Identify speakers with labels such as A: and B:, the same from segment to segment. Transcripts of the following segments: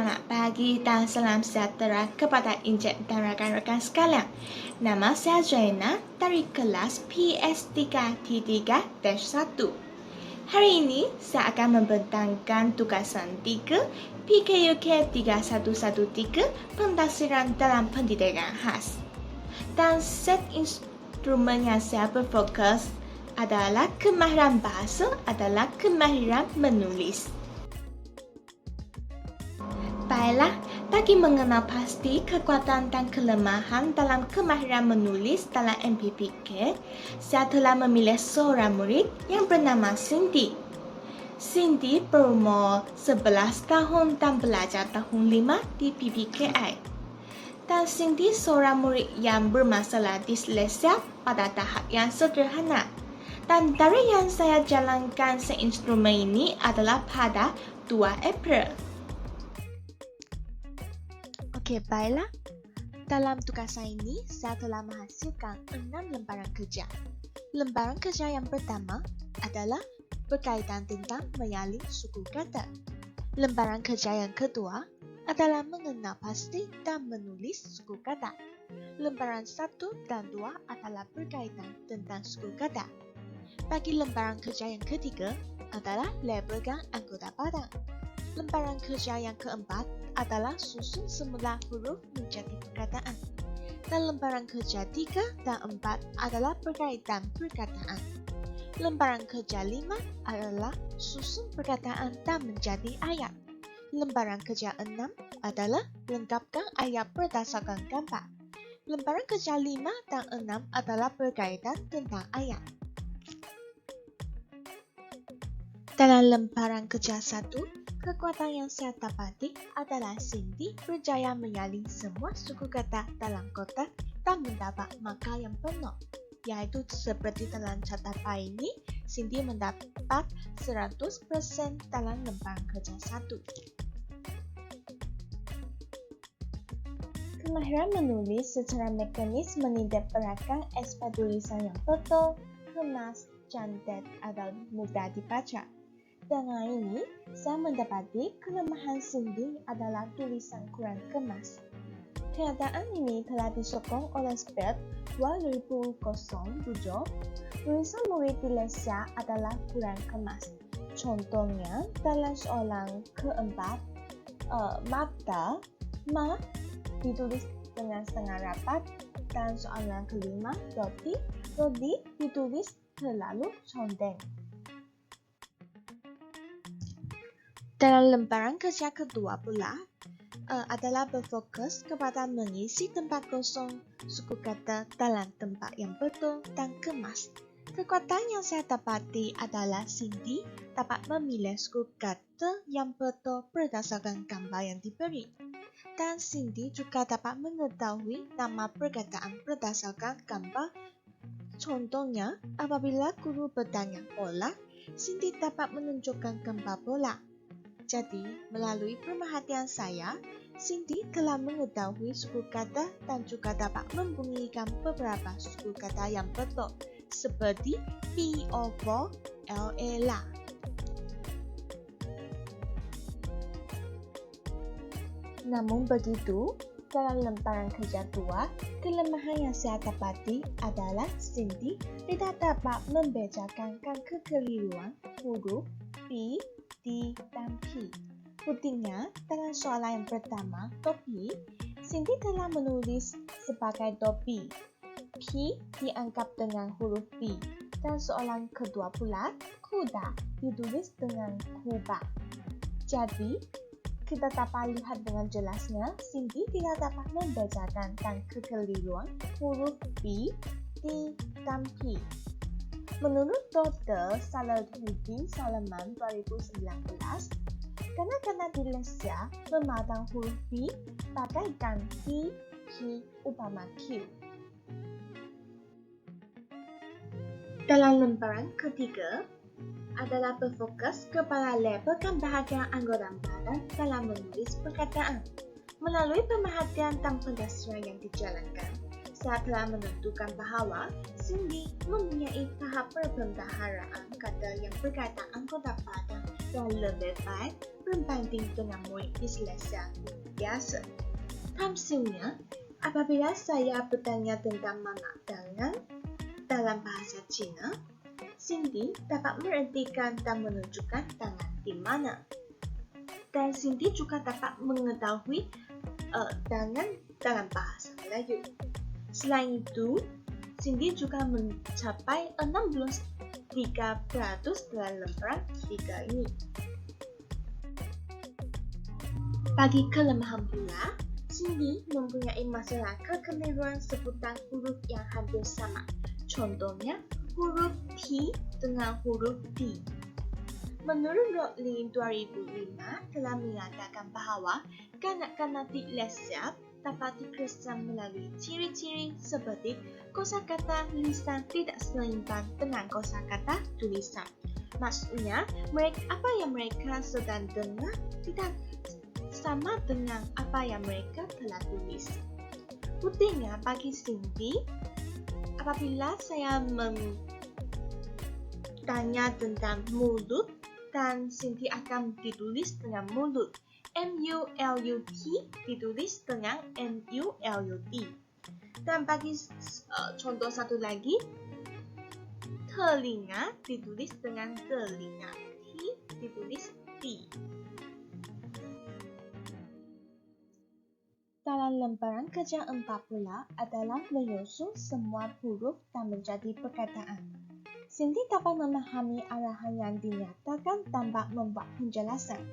A: Selamat pagi dan salam sejahtera kepada Encik dan rakan-rakan sekalian. Nama saya Jaina dari kelas PS3T3-1. Hari ini saya akan membentangkan tugasan 3 PKUK 3113 pentafsiran dalam pendidikan khas. Dan set instrumen yang saya berfokus adalah kemahiran bahasa adalah kemahiran menulis. Baiklah, bagi mengenal pasti kekuatan dan kelemahan dalam kemahiran menulis dalam MPPK, saya telah memilih seorang murid yang bernama Cindy. Cindy berumur 11 tahun dan belajar tahun 5 di PPKI. Dan Cindy seorang murid yang bermasalah disleksia pada tahap yang sederhana. Dan dari yang saya jalankan seinstrumen ini adalah pada 2 April. Okey, baiklah. Dalam tugasan ini, saya telah menghasilkan 6 lembaran kerja. Lembaran kerja yang pertama adalah berkaitan tentang menyalin suku kata. Lembaran kerja yang kedua adalah mengenal pasti dan menulis suku kata. Lembaran 1 dan 2 adalah berkaitan tentang suku kata. Bagi lembaran kerja yang ketiga adalah labelkan anggota padang. Lembaran kerja yang keempat adalah susun semula huruf menjadi perkataan. Dan lembaran kerja 3 dan 4 adalah berkaitan perkataan. Lembaran kerja 5 adalah susun perkataan dan menjadi ayat. Lembaran kerja 6 adalah lengkapkan ayat berdasarkan gambar. Lembaran kerja 5 dan 6 adalah berkaitan tentang ayat. Dalam lembaran kerja 1, kekuatan yang saya dapati adalah Cindy berjaya menyalin semua suku kata dalam kotak dan mendapat markah yang penuh. Iaitu seperti dalam catatan ini, Cindy mendapat 100% dalam lembaran kerja 1. Kemahiran menulis secara mekanis menitik beratkan aspek tulisan yang betul, kemas, cantik atau mudah dibaca. Dengan ini, saya mendapati kelemahan Cindy adalah tulisan kurang kemas. Kenyataan ini telah disokong oleh SPED 2007. Tulisan murid disleksia adalah kurang kemas. Contohnya, dalam soalan keempat, mata, ma ditulis dengan setengah rapat, dan soalan kelima, roti ditulis terlalu condeng. Dalam lembaran kerja kedua pula adalah berfokus kepada mengisi tempat kosong suku kata dalam tempat yang betul dan kemas. Kekuatan yang saya dapati adalah Cindy dapat memilih suku kata yang betul berdasarkan gambar yang diberi. Dan Cindy juga dapat mengetahui nama perkataan berdasarkan gambar. Contohnya, apabila guru bertanya bola, Cindy dapat menunjukkan gambar bola. Jadi, melalui pemerhatian saya, Cindy telah mengetahui suku kata dan juga dapat membunyikan beberapa suku kata yang betul, seperti P-O-V, L-E-LA. Namun begitu, dalam lembaran kerja 2, kelemahan yang saya dapati adalah Cindy tidak dapat membedakan kekeliruan huruf P, D, dan P. Buktinya, dalam soalan yang pertama, topi, Cindy telah menulis sebagai topi. P dianggap dengan huruf P. Dan soalan kedua pula, kuda ditulis dengan kuba. Jadi, kita dapat lihat dengan jelasnya, Cindy tidak dapat membedakan dan kekeliruan huruf P, D, dan P. Menurut Dr. Salahuddin Salaman 2019, kanak-kanak disleksia memandang huruf P bagaikan P, Q, umpama Q. Dalam lembaran ketiga adalah berfokus kepada labelkan bahagian anggota badan dalam menulis perkataan. Melalui pemerhatian dan pendaftaran yang dijalankan, saya telah menentukan bahawa Cindy mempunyai tahap perbendaharaan kata yang berkaitan anggota badan yang lebih baik berbanding dengan murid disleksia biasa. Hasilnya, apabila saya bertanya tentang mana tangan dalam bahasa Cina, Cindy dapat menghentikan dan menunjukkan tangan di mana. Dan Cindy juga dapat mengetahui tangan dalam bahasa Melayu. Selain itu, Cindy juga mencapai 63% dalam lembaran ketiga ini. Bagi kelemahan pula, Cindy mempunyai masalah kekeliruan sebutan huruf yang hampir sama. Contohnya, huruf T dengan huruf D. Menurut Rotlin 2005 telah menyatakan bahawa kanak-kanak disleksia dapat dikesan melalui ciri-ciri seperti kosakata lisan tidak seimbang dengan kosakata tulisan. Maksudnya, apa yang mereka sedang dengar tidak sama dengan apa yang mereka telah tulis. Buktinya bagi Cindy, apabila saya tanya tentang mulut, dan Cindy akan ditulis dengan mulut. M-U-L-U-T ditulis dengan M-U-L-U-T. Dan bagi contoh satu lagi, telinga ditulis dengan telinga. T ditulis T. Dalam lembaran kerja 4 pula adalah menyusun semua huruf dan menjadi perkataan. Cindy dapat memahami arahan yang dinyatakan tanpa membuat penjelasan.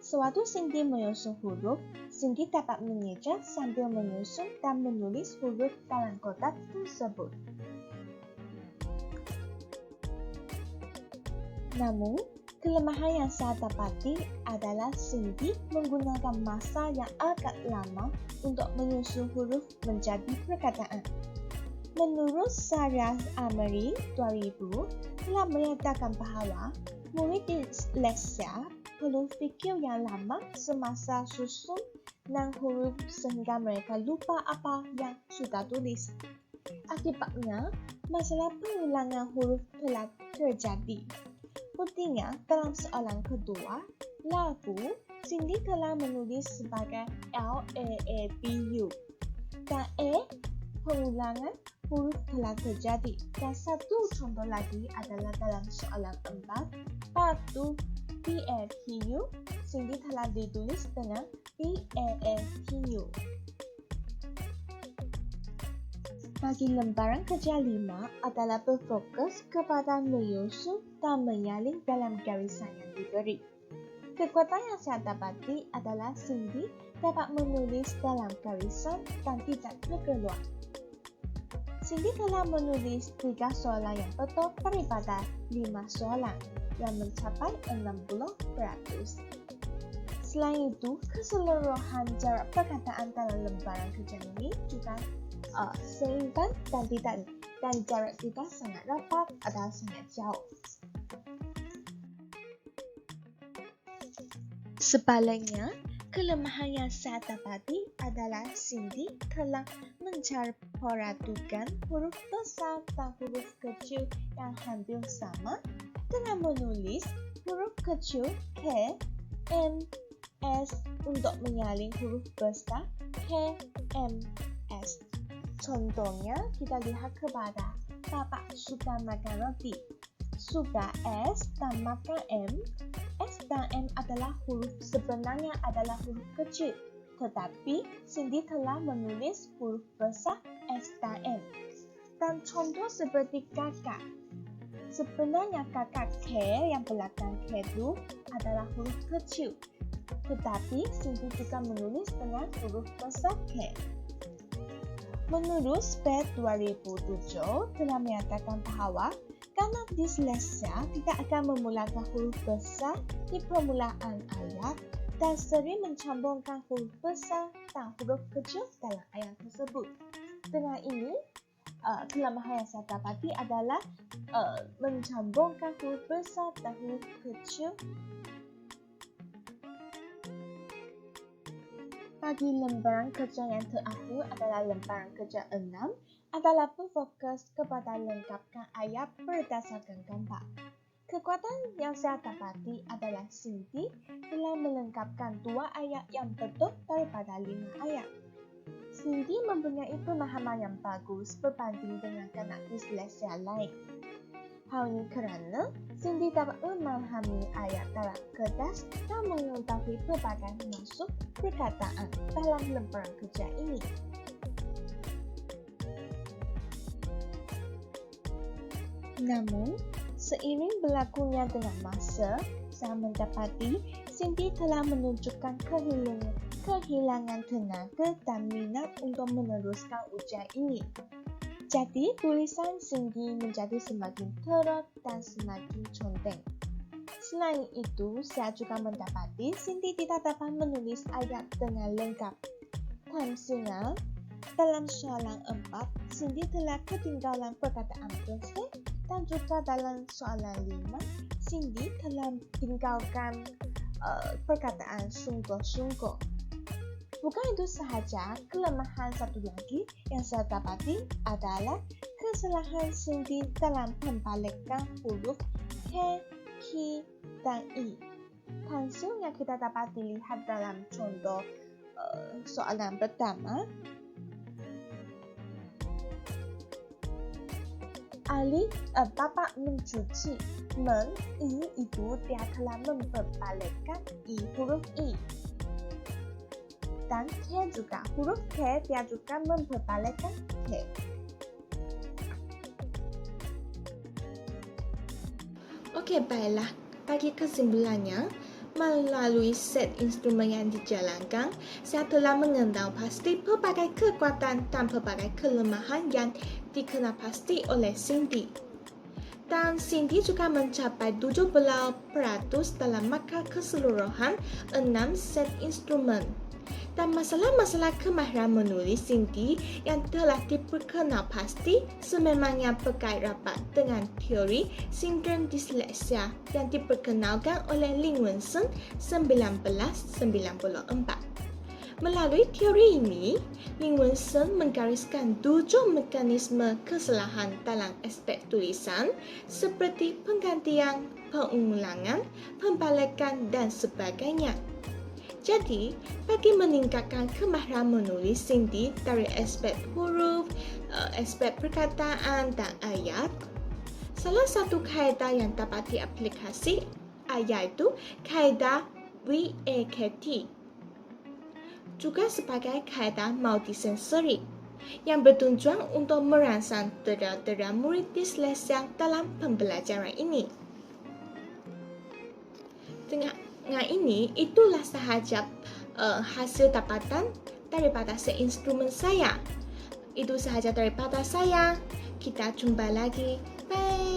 A: Sewaktu Cindy menyusun huruf, Cindy dapat mengejar sambil menyusun dan menulis huruf dalam kotak tersebut. Namun, kelemahan yang saya dapati adalah Cindy menggunakan masa yang agak lama untuk menyusun huruf menjadi perkataan. Menurut Sarah Amery 2000 telah menyatakan bahawa murid disleksia perlu fikir yang lama semasa susun dan huruf sehingga mereka lupa apa yang sudah tulis. Akibatnya, masalah pengulangan huruf telah terjadi. Buktinya, dalam soalan kedua, lagu, Cindy telah menulis sebagai L-A-A-B-U. Dan pengulangan huruf telah terjadi. Dan satu contoh lagi adalah dalam soalan 4, batu P-A-T-U, Cindy telah ditulis dengan P-A-A-T-U. Bagi lembaran kerja 5 adalah berfokus kepada menyusun dan menyalin dalam garisan yang diberi. Kekuatan yang saya dapati adalah Cindy dapat menulis dalam garisan dan tidak terkeluar. Cindy telah menulis 3 soalan yang betul daripada 5 soalan yang mencapai 60%. Selain itu, keseluruhan jarak perkataan dalam lembaran kerja ini juga seimbang dan jarak tidak sangat rapat atau sangat jauh. Sebaliknya, kelemahan yang saya dapati adalah Cindy telah mencampuradukan huruf besar dan huruf kecil yang hampir sama dengan menulis huruf kecil K, M, S untuk menyalin huruf besar K, M, S. Contohnya, kita lihat kepada Bapak suka makan roti. Suka S dan makan M. S dan M adalah huruf sebenarnya adalah huruf kecil, tetapi Cindy telah menulis huruf besar S dan M. Dan contoh seperti kakak. Sebenarnya kakak K yang belakang K itu adalah huruf kecil, tetapi Cindy juga menulis dengan huruf besar K. Menurut SPED 2007 telah menyatakan bahawa kanak disleksia tidak akan memulakan huruf besar di permulaan ayat dan sering mencampurkan huruf besar dan huruf kecil dalam ayat tersebut. Dengan ini, kelemahan yang saya dapati adalah mencampurkan huruf besar dan huruf kecil. Bagi lembaran kerja yang terakhir adalah lembaran kerja 6 adalah berfokus kepada lengkapkan ayat berdasarkan gambar. Kekuatan yang saya dapati adalah Cindy telah melengkapkan 2 ayat yang betul daripada 5 ayat. Cindy mempunyai pemahaman yang bagus berbanding dengan kanak disleksia lain. Hal ini kerana Cindy dapat memahami ayat dalam kertas dan mengetahui pelbagai maksud perkataan dalam lembaran kerja ini. Namun, seiring berlakunya dengan masa, saya mendapati Cindy telah menunjukkan kehilangan tenaga dan minat untuk meneruskan ujian ini. Jadi, tulisan Cindy menjadi semakin teruk dan semakin conteng. Selain itu, saya juga mendapati Cindy tidak dapat menulis ayat dengan lengkap. Dan sial, dalam soalan 4, Cindy telah ketinggalan perkataan perfect dan juga dalam soalan 5, Cindy telah tinggalkan perkataan sungguh-sungguh. Bukan itu sahaja, kelemahan satu lagi yang saya dapati adalah kesalahan Cindy dalam membalikkan huruf K, K, dan I. Hasil yang kita dapat dilihat dalam contoh soalan pertama. Ali Bapak mencuci. I itu dia telah memperbalikkan huruf I. Dan K juga, huruf K dia juga memperbalikkan K. Okey, baiklah. Bagi kesimpulannya, melalui set instrumen yang dijalankan, saya telah mengenal pasti pelbagai kekuatan dan pelbagai kelemahan yang dikenal pasti oleh Cindy. Dan Cindy juga mencapai 70% dalam markah keseluruhan 6 set instrumen. Dan masalah-masalah kemahiran menulis Cindy yang telah diperkenal pasti sememangnya berkait rapat dengan teori sindrom disleksia yang diperkenalkan oleh Lingwensen 1994. Melalui teori ini, Lingwensen menggariskan 7 mekanisme kesalahan dalam aspek tulisan seperti penggantian, pengulangan, pembalikan dan sebagainya. Jadi, bagi meningkatkan kemahiran menulis Cindy dari aspek huruf, aspek perkataan dan ayat, salah satu kaedah yang dapat diaplikasi iaitu kaedah WAKT. Juga sebagai kaedah multisensorik yang bertujuan untuk merangsang dera-dera murid disleksia dalam pembelajaran ini. Dengan ini, itulah sahaja hasil dapatan daripada set instrumen saya. Itu sahaja daripada saya. Kita jumpa lagi. Bye.